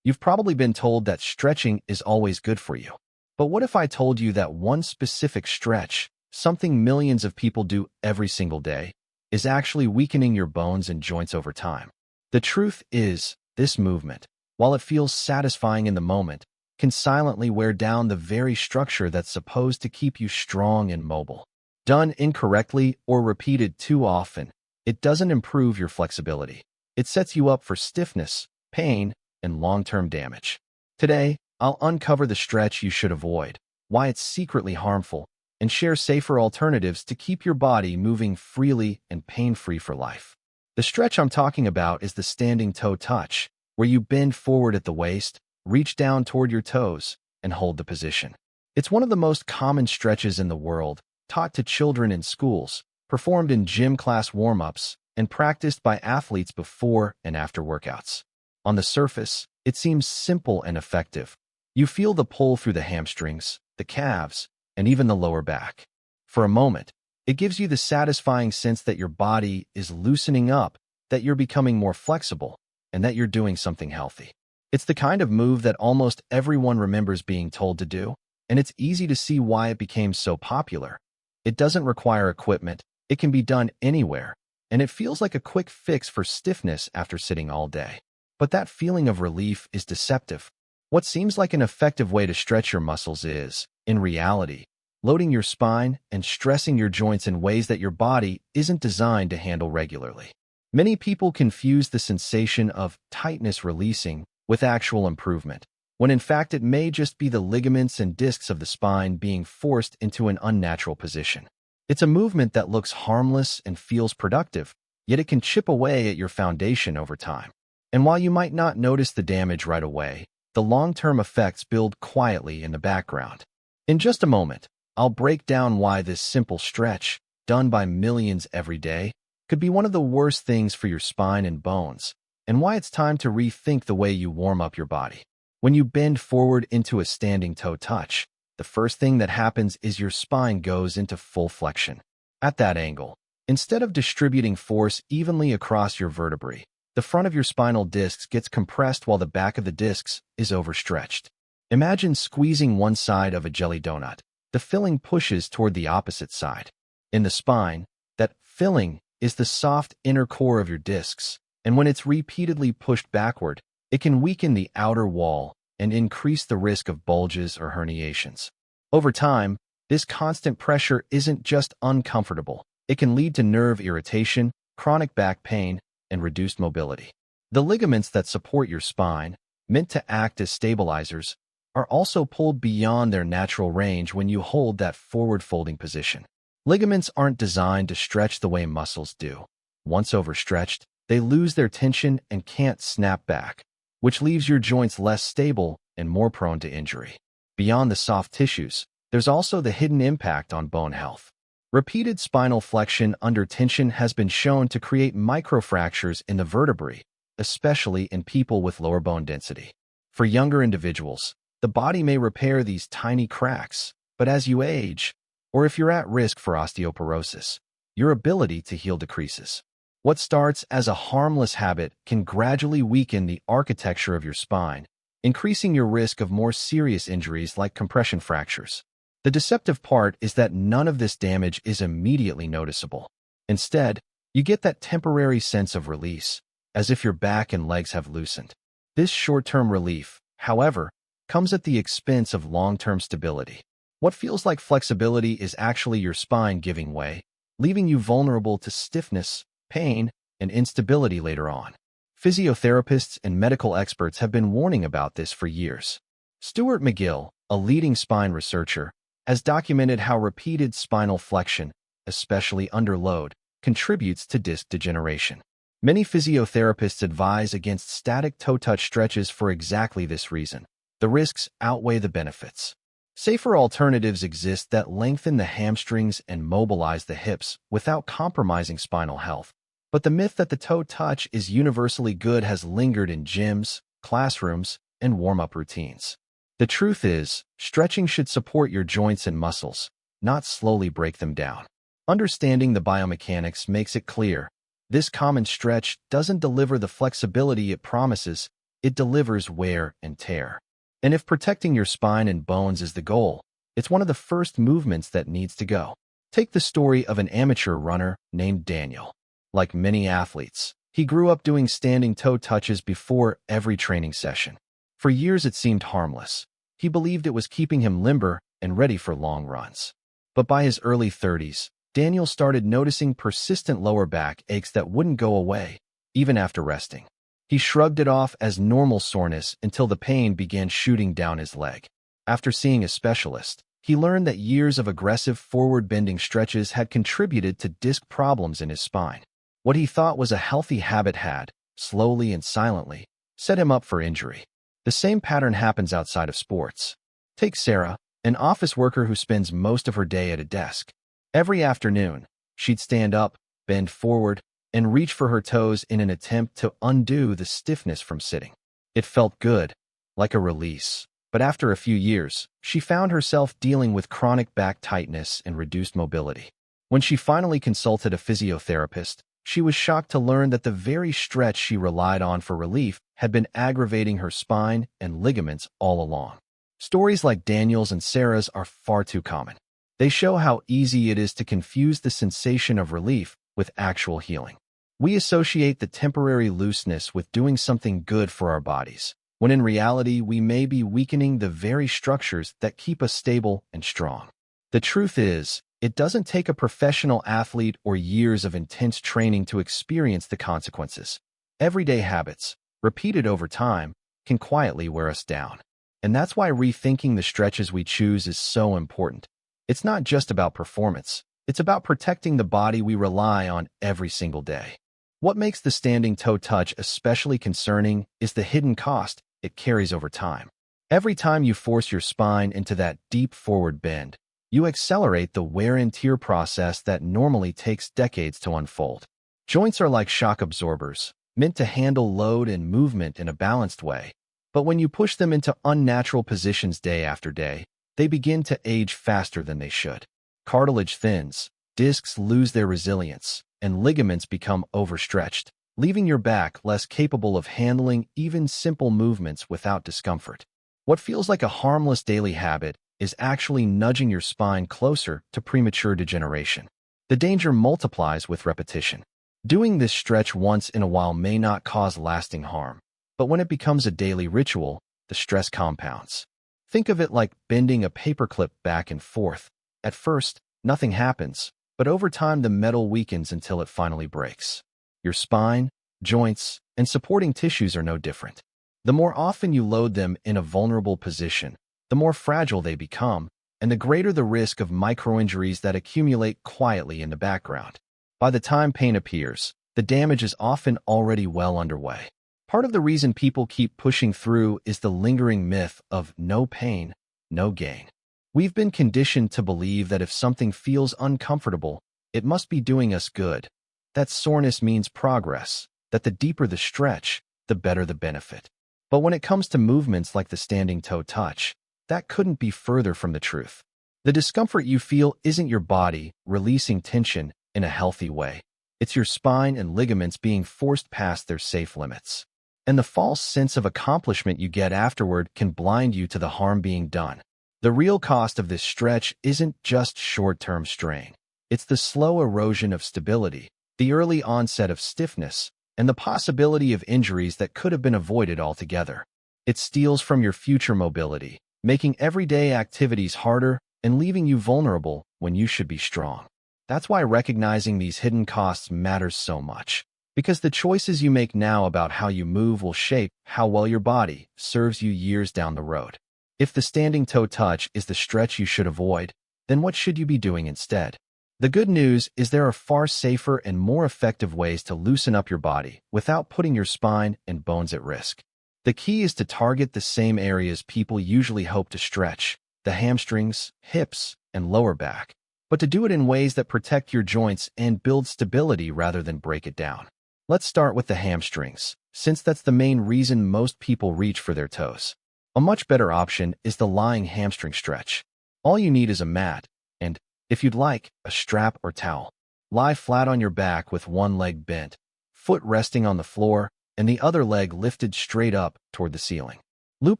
You've probably been told that stretching is always good for you. But what if I told you that one specific stretch, something millions of people do every single day, is actually weakening your bones and joints over time? The truth is, this movement, while it feels satisfying in the moment, can silently wear down the very structure that's supposed to keep you strong and mobile. Done incorrectly or repeated too often, it doesn't improve your flexibility. It sets you up for stiffness, pain, and long-term damage. Today, I'll uncover the stretch you should avoid, why it's secretly harmful, and share safer alternatives to keep your body moving freely and pain-free for life. The stretch I'm talking about is the standing toe touch, where you bend forward at the waist, reach down toward your toes, and hold the position. It's one of the most common stretches in the world, taught to children in schools, performed in gym class warm-ups, and practiced by athletes before and after workouts. On the surface, it seems simple and effective. You feel the pull through the hamstrings, the calves, and even the lower back. For a moment, it gives you the satisfying sense that your body is loosening up, that you're becoming more flexible, and that you're doing something healthy. It's the kind of move that almost everyone remembers being told to do, and it's easy to see why it became so popular. It doesn't require equipment, it can be done anywhere, and it feels like a quick fix for stiffness after sitting all day. But that feeling of relief is deceptive. What seems like an effective way to stretch your muscles is, in reality, loading your spine and stressing your joints in ways that your body isn't designed to handle regularly. Many people confuse the sensation of tightness releasing with actual improvement, when in fact it may just be the ligaments and discs of the spine being forced into an unnatural position. It's a movement that looks harmless and feels productive, yet it can chip away at your foundation over time. And while you might not notice the damage right away, the long-term effects build quietly in the background. In just a moment, I'll break down why this simple stretch, done by millions every day, could be one of the worst things for your spine and bones, and why it's time to rethink the way you warm up your body. When you bend forward into a standing toe touch, the first thing that happens is your spine goes into full flexion. At that angle, instead of distributing force evenly across your vertebrae, the front of your spinal discs gets compressed while the back of the discs is overstretched. Imagine squeezing one side of a jelly donut. The filling pushes toward the opposite side. In the spine, that filling is the soft inner core of your discs, and when it's repeatedly pushed backward, it can weaken the outer wall and increase the risk of bulges or herniations. Over time, this constant pressure isn't just uncomfortable. It can lead to nerve irritation, chronic back pain, and reduced mobility. The ligaments that support your spine, meant to act as stabilizers, are also pulled beyond their natural range when you hold that forward-folding position. Ligaments aren't designed to stretch the way muscles do. Once overstretched, they lose their tension and can't snap back, which leaves your joints less stable and more prone to injury. Beyond the soft tissues, there's also the hidden impact on bone health. Repeated spinal flexion under tension has been shown to create microfractures in the vertebrae, especially in people with lower bone density. For younger individuals, the body may repair these tiny cracks, but as you age, or if you're at risk for osteoporosis, your ability to heal decreases. What starts as a harmless habit can gradually weaken the architecture of your spine, increasing your risk of more serious injuries like compression fractures. The deceptive part is that none of this damage is immediately noticeable. Instead, you get that temporary sense of release, as if your back and legs have loosened. This short-term relief, however, comes at the expense of long-term stability. What feels like flexibility is actually your spine giving way, leaving you vulnerable to stiffness, pain, and instability later on. Physiotherapists and medical experts have been warning about this for years. Stuart McGill, a leading spine researcher, has documented how repeated spinal flexion, especially under load, contributes to disc degeneration. Many physiotherapists advise against static toe-touch stretches for exactly this reason. The risks outweigh the benefits. Safer alternatives exist that lengthen the hamstrings and mobilize the hips without compromising spinal health. But the myth that the toe touch is universally good has lingered in gyms, classrooms, and warm-up routines. The truth is, stretching should support your joints and muscles, not slowly break them down. Understanding the biomechanics makes it clear, this common stretch doesn't deliver the flexibility it promises, it delivers wear and tear. And if protecting your spine and bones is the goal, it's one of the first movements that needs to go. Take the story of an amateur runner named Daniel. Like many athletes, he grew up doing standing toe touches before every training session. For years it seemed harmless. He believed it was keeping him limber and ready for long runs. But by his early 30s, Daniel started noticing persistent lower back aches that wouldn't go away, even after resting. He shrugged it off as normal soreness until the pain began shooting down his leg. After seeing a specialist, he learned that years of aggressive forward-bending stretches had contributed to disc problems in his spine. What he thought was a healthy habit had, slowly and silently, set him up for injury. The same pattern happens outside of sports. Take Sarah, an office worker who spends most of her day at a desk. Every afternoon, she'd stand up, bend forward, and reach for her toes in an attempt to undo the stiffness from sitting. It felt good, like a release. But after a few years, she found herself dealing with chronic back tightness and reduced mobility. When she finally consulted a physiotherapist, she was shocked to learn that the very stretch she relied on for relief had been aggravating her spine and ligaments all along. Stories like Daniel's and Sarah's are far too common. They show how easy it is to confuse the sensation of relief with actual healing. We associate the temporary looseness with doing something good for our bodies, when in reality we may be weakening the very structures that keep us stable and strong. The truth is, it doesn't take a professional athlete or years of intense training to experience the consequences. Everyday habits, repeated over time, can quietly wear us down. And that's why rethinking the stretches we choose is so important. It's not just about performance. It's about protecting the body we rely on every single day. What makes the standing toe touch especially concerning is the hidden cost it carries over time. Every time you force your spine into that deep forward bend, you accelerate the wear and tear process that normally takes decades to unfold. Joints are like shock absorbers, meant to handle load and movement in a balanced way. But when you push them into unnatural positions day after day, they begin to age faster than they should. Cartilage thins, discs lose their resilience, and ligaments become overstretched, leaving your back less capable of handling even simple movements without discomfort. What feels like a harmless daily habit is actually nudging your spine closer to premature degeneration. The danger multiplies with repetition. Doing this stretch once in a while may not cause lasting harm, but when it becomes a daily ritual, the stress compounds. Think of it like bending a paperclip back and forth. At first, nothing happens, but over time the metal weakens until it finally breaks. Your spine, joints, and supporting tissues are no different. The more often you load them in a vulnerable position, the more fragile they become, and the greater the risk of microinjuries that accumulate quietly in the background. By the time pain appears, the damage is often already well underway. Part of the reason people keep pushing through is the lingering myth of no pain, no gain. We've been conditioned to believe that if something feels uncomfortable, it must be doing us good. That soreness means progress, that the deeper the stretch, the better the benefit. But when it comes to movements like the standing toe touch, that couldn't be further from the truth. The discomfort you feel isn't your body releasing tension in a healthy way. It's your spine and ligaments being forced past their safe limits. And the false sense of accomplishment you get afterward can blind you to the harm being done. The real cost of this stretch isn't just short-term strain. It's the slow erosion of stability, the early onset of stiffness, and the possibility of injuries that could have been avoided altogether. It steals from your future mobility, making everyday activities harder and leaving you vulnerable when you should be strong. That's why recognizing these hidden costs matters so much. Because the choices you make now about how you move will shape how well your body serves you years down the road. If the standing toe touch is the stretch you should avoid, then what should you be doing instead? The good news is there are far safer and more effective ways to loosen up your body without putting your spine and bones at risk. The key is to target the same areas people usually hope to stretch, the hamstrings, hips, and lower back, but to do it in ways that protect your joints and build stability rather than break it down. Let's start with the hamstrings, since that's the main reason most people reach for their toes. A much better option is the lying hamstring stretch. All you need is a mat, and, if you'd like, a strap or towel. Lie flat on your back with one leg bent, foot resting on the floor, and the other leg lifted straight up toward the ceiling. Loop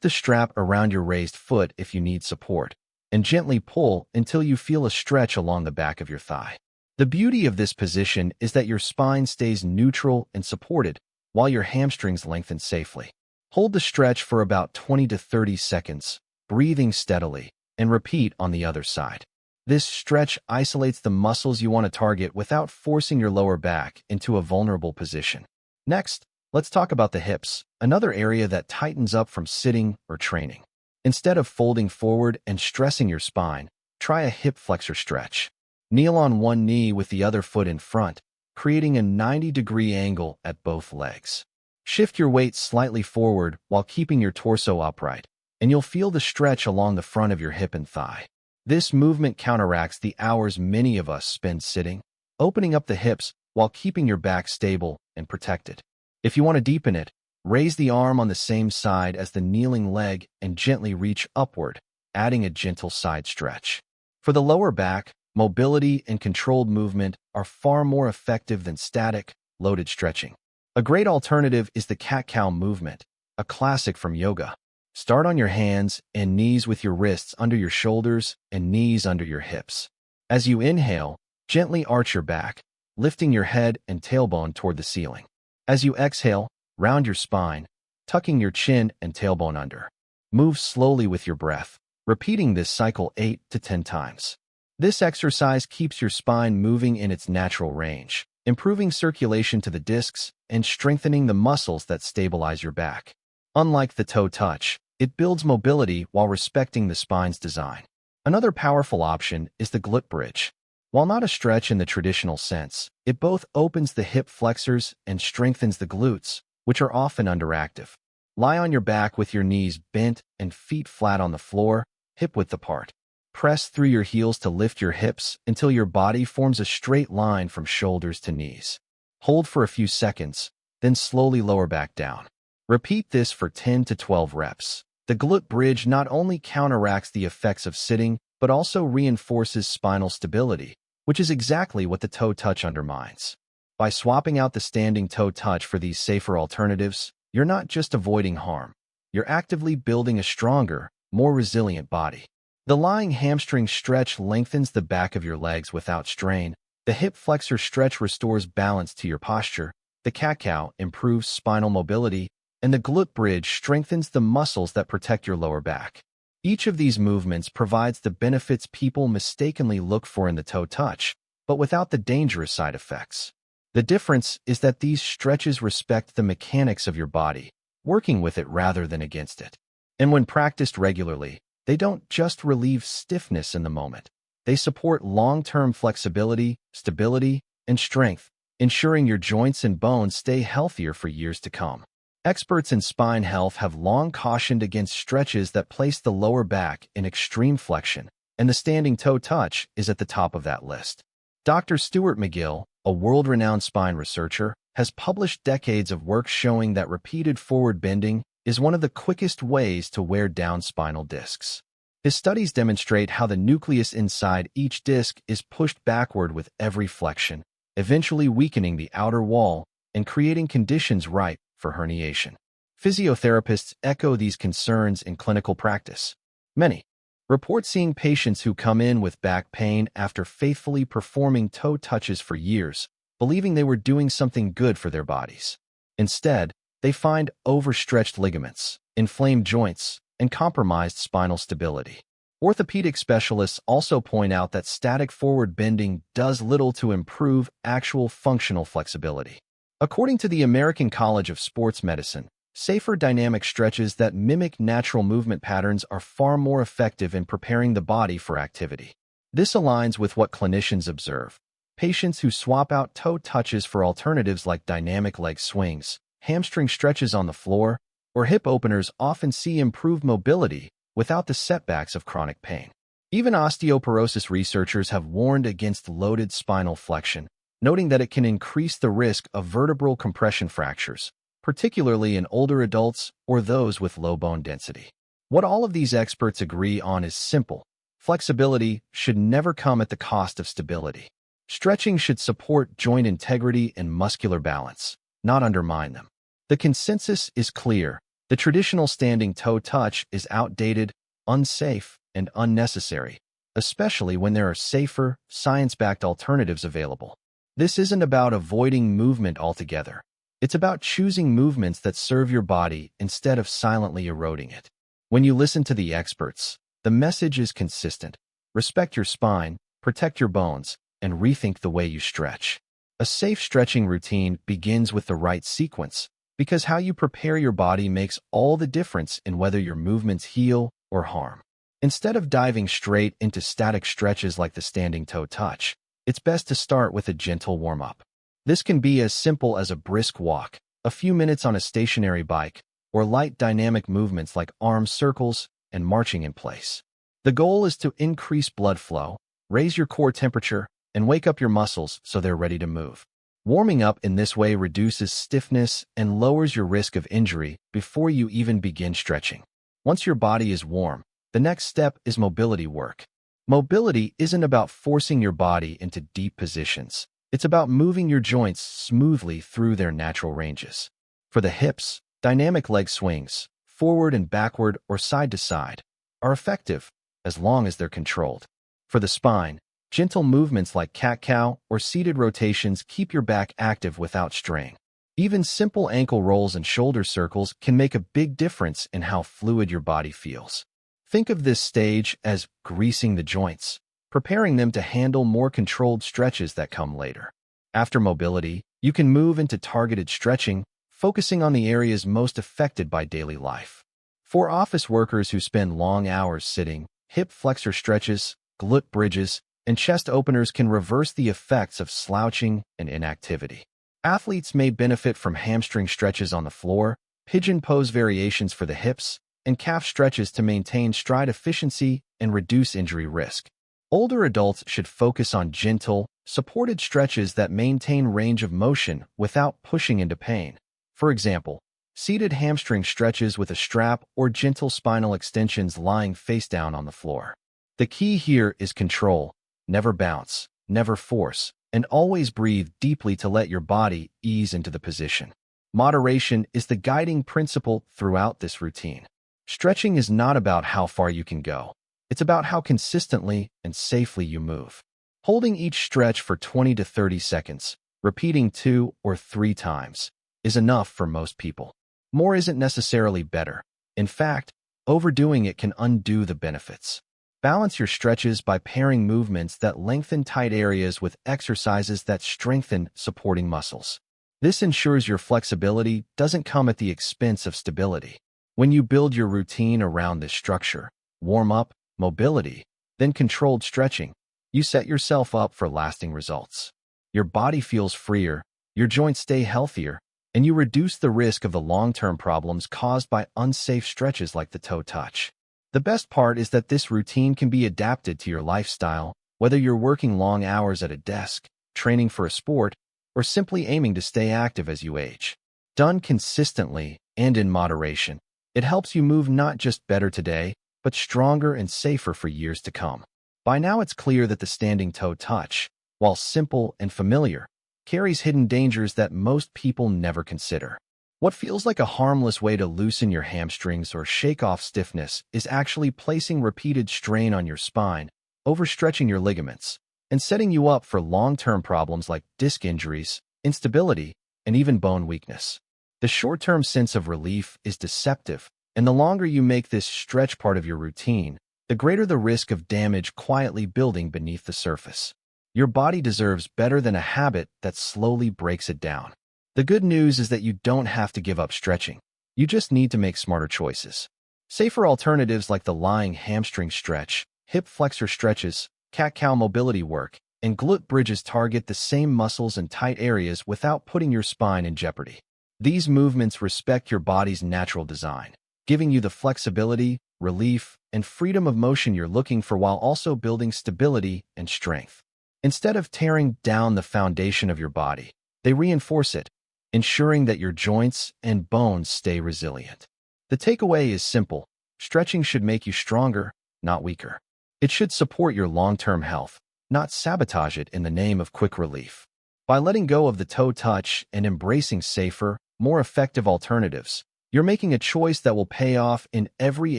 the strap around your raised foot if you need support, and gently pull until you feel a stretch along the back of your thigh. The beauty of this position is that your spine stays neutral and supported while your hamstrings lengthen safely. Hold the stretch for about 20 to 30 seconds, breathing steadily, and repeat on the other side. This stretch isolates the muscles you want to target without forcing your lower back into a vulnerable position. Next, let's talk about the hips, another area that tightens up from sitting or training. Instead of folding forward and stressing your spine, try a hip flexor stretch. Kneel on one knee with the other foot in front, creating a 90-degree angle at both legs. Shift your weight slightly forward while keeping your torso upright, and you'll feel the stretch along the front of your hip and thigh. This movement counteracts the hours many of us spend sitting, opening up the hips while keeping your back stable and protected. If you want to deepen it, raise the arm on the same side as the kneeling leg and gently reach upward, adding a gentle side stretch. For the lower back, mobility and controlled movement are far more effective than static, loaded stretching. A great alternative is the cat-cow movement, a classic from yoga. Start on your hands and knees with your wrists under your shoulders and knees under your hips. As you inhale, gently arch your back, lifting your head and tailbone toward the ceiling. As you exhale, round your spine, tucking your chin and tailbone under. Move slowly with your breath, repeating this cycle 8 to 10 times. This exercise keeps your spine moving in its natural range, improving circulation to the discs and strengthening the muscles that stabilize your back. Unlike the toe touch, it builds mobility while respecting the spine's design. Another powerful option is the glute bridge. While not a stretch in the traditional sense, it both opens the hip flexors and strengthens the glutes, which are often underactive. Lie on your back with your knees bent and feet flat on the floor, hip-width apart. Press through your heels to lift your hips until your body forms a straight line from shoulders to knees. Hold for a few seconds, then slowly lower back down. Repeat this for 10 to 12 reps. The glute bridge not only counteracts the effects of sitting, but also reinforces spinal stability, which is exactly what the toe touch undermines. By swapping out the standing toe touch for these safer alternatives, you're not just avoiding harm. You're actively building a stronger, more resilient body. The lying hamstring stretch lengthens the back of your legs without strain. The hip flexor stretch restores balance to your posture. The cat-cow improves spinal mobility, and the glute bridge strengthens the muscles that protect your lower back. Each of these movements provides the benefits people mistakenly look for in the toe touch, but without the dangerous side effects. The difference is that these stretches respect the mechanics of your body, working with it rather than against it. And when practiced regularly, they don't just relieve stiffness in the moment. They support long-term flexibility, stability, and strength, ensuring your joints and bones stay healthier for years to come. Experts in spine health have long cautioned against stretches that place the lower back in extreme flexion, and the standing toe touch is at the top of that list. Dr. Stuart McGill, a world-renowned spine researcher, has published decades of work showing that repeated forward bending is one of the quickest ways to wear down spinal discs. His studies demonstrate how the nucleus inside each disc is pushed backward with every flexion, eventually weakening the outer wall and creating conditions ripe for herniation. Physiotherapists echo these concerns in clinical practice. Many report seeing patients who come in with back pain after faithfully performing toe touches for years, believing they were doing something good for their bodies. Instead, they find overstretched ligaments, inflamed joints, and compromised spinal stability. Orthopedic specialists also point out that static forward bending does little to improve actual functional flexibility. According to the American College of Sports Medicine, safer dynamic stretches that mimic natural movement patterns are far more effective in preparing the body for activity. This aligns with what clinicians observe. Patients who swap out toe touches for alternatives like dynamic leg swings, hamstring stretches on the floor, or hip openers often see improved mobility without the setbacks of chronic pain. Even osteoporosis researchers have warned against loaded spinal flexion, noting that it can increase the risk of vertebral compression fractures, particularly in older adults or those with low bone density. What all of these experts agree on is simple. Flexibility should never come at the cost of stability. Stretching should support joint integrity and muscular balance, not undermine them. The consensus is clear. The traditional standing toe touch is outdated, unsafe, and unnecessary, especially when there are safer, science-backed alternatives available. This isn't about avoiding movement altogether. It's about choosing movements that serve your body instead of silently eroding it. When you listen to the experts, the message is consistent. Respect your spine, protect your bones, and rethink the way you stretch. A safe stretching routine begins with the right sequence, because how you prepare your body makes all the difference in whether your movements heal or harm. Instead of diving straight into static stretches like the standing toe touch, it's best to start with a gentle warm-up. This can be as simple as a brisk walk, a few minutes on a stationary bike, or light dynamic movements like arm circles and marching in place. The goal is to increase blood flow, raise your core temperature, and wake up your muscles so they're ready to move. Warming up in this way reduces stiffness and lowers your risk of injury before you even begin stretching. Once your body is warm, the next step is mobility work. Mobility isn't about forcing your body into deep positions. It's about moving your joints smoothly through their natural ranges. For the hips, dynamic leg swings, forward and backward or side to side, are effective as long as they're controlled. For the spine, gentle movements like cat-cow or seated rotations keep your back active without strain. Even simple ankle rolls and shoulder circles can make a big difference in how fluid your body feels. Think of this stage as greasing the joints, preparing them to handle more controlled stretches that come later. After mobility, you can move into targeted stretching, focusing on the areas most affected by daily life. For office workers who spend long hours sitting, hip flexor stretches, glute bridges, and chest openers can reverse the effects of slouching and inactivity. Athletes may benefit from hamstring stretches on the floor, pigeon pose variations for the hips, and calf stretches to maintain stride efficiency and reduce injury risk. Older adults should focus on gentle, supported stretches that maintain range of motion without pushing into pain. For example, seated hamstring stretches with a strap or gentle spinal extensions lying face down on the floor. The key here is control. Never bounce, never force, and always breathe deeply to let your body ease into the position. Moderation is the guiding principle throughout this routine. Stretching is not about how far you can go. It's about how consistently and safely you move. Holding each stretch for 20 to 30 seconds, repeating 2 or 3 times, is enough for most people. More isn't necessarily better. In fact, overdoing it can undo the benefits. Balance your stretches by pairing movements that lengthen tight areas with exercises that strengthen supporting muscles. This ensures your flexibility doesn't come at the expense of stability. When you build your routine around this structure, warm-up, mobility, then controlled stretching, you set yourself up for lasting results. Your body feels freer, your joints stay healthier, and you reduce the risk of the long-term problems caused by unsafe stretches like the toe touch. The best part is that this routine can be adapted to your lifestyle, whether you're working long hours at a desk, training for a sport, or simply aiming to stay active as you age. Done consistently and in moderation, it helps you move not just better today, but stronger and safer for years to come. By now it's clear that the standing toe touch, while simple and familiar, carries hidden dangers that most people never consider. What feels like a harmless way to loosen your hamstrings or shake off stiffness is actually placing repeated strain on your spine, overstretching your ligaments, and setting you up for long-term problems like disc injuries, instability, and even bone weakness. The short-term sense of relief is deceptive, and the longer you make this stretch part of your routine, the greater the risk of damage quietly building beneath the surface. Your body deserves better than a habit that slowly breaks it down. The good news is that you don't have to give up stretching. You just need to make smarter choices. Safer alternatives like the lying hamstring stretch, hip flexor stretches, cat-cow mobility work, and glute bridges target the same muscles and tight areas without putting your spine in jeopardy. These movements respect your body's natural design, giving you the flexibility, relief, and freedom of motion you're looking for while also building stability and strength. Instead of tearing down the foundation of your body, they reinforce it, ensuring that your joints and bones stay resilient. The takeaway is simple. Stretching should make you stronger, not weaker. It should support your long-term health, not sabotage it in the name of quick relief. By letting go of the toe touch and embracing safer, more effective alternatives. You're making a choice that will pay off in every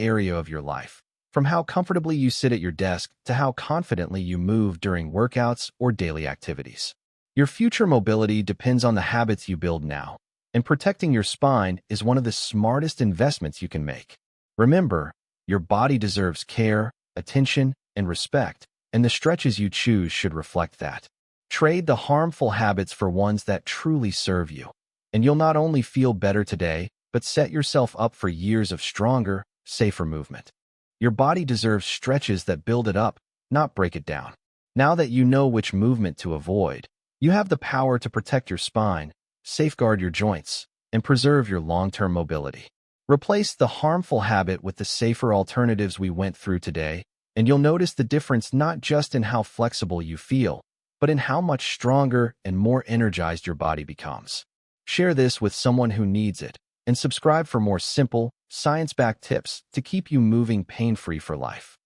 area of your life, from how comfortably you sit at your desk to how confidently you move during workouts or daily activities. Your future mobility depends on the habits you build now, and protecting your spine is one of the smartest investments you can make. Remember, your body deserves care, attention, and respect, and the stretches you choose should reflect that. Trade the harmful habits for ones that truly serve you, and you'll not only feel better today, but set yourself up for years of stronger, safer movement. Your body deserves stretches that build it up, not break it down. Now that you know which movement to avoid, you have the power to protect your spine, safeguard your joints, and preserve your long-term mobility. Replace the harmful habit with the safer alternatives we went through today, and you'll notice the difference not just in how flexible you feel, but in how much stronger and more energized your body becomes. Share this with someone who needs it, and subscribe for more simple, science-backed tips to keep you moving pain-free for life.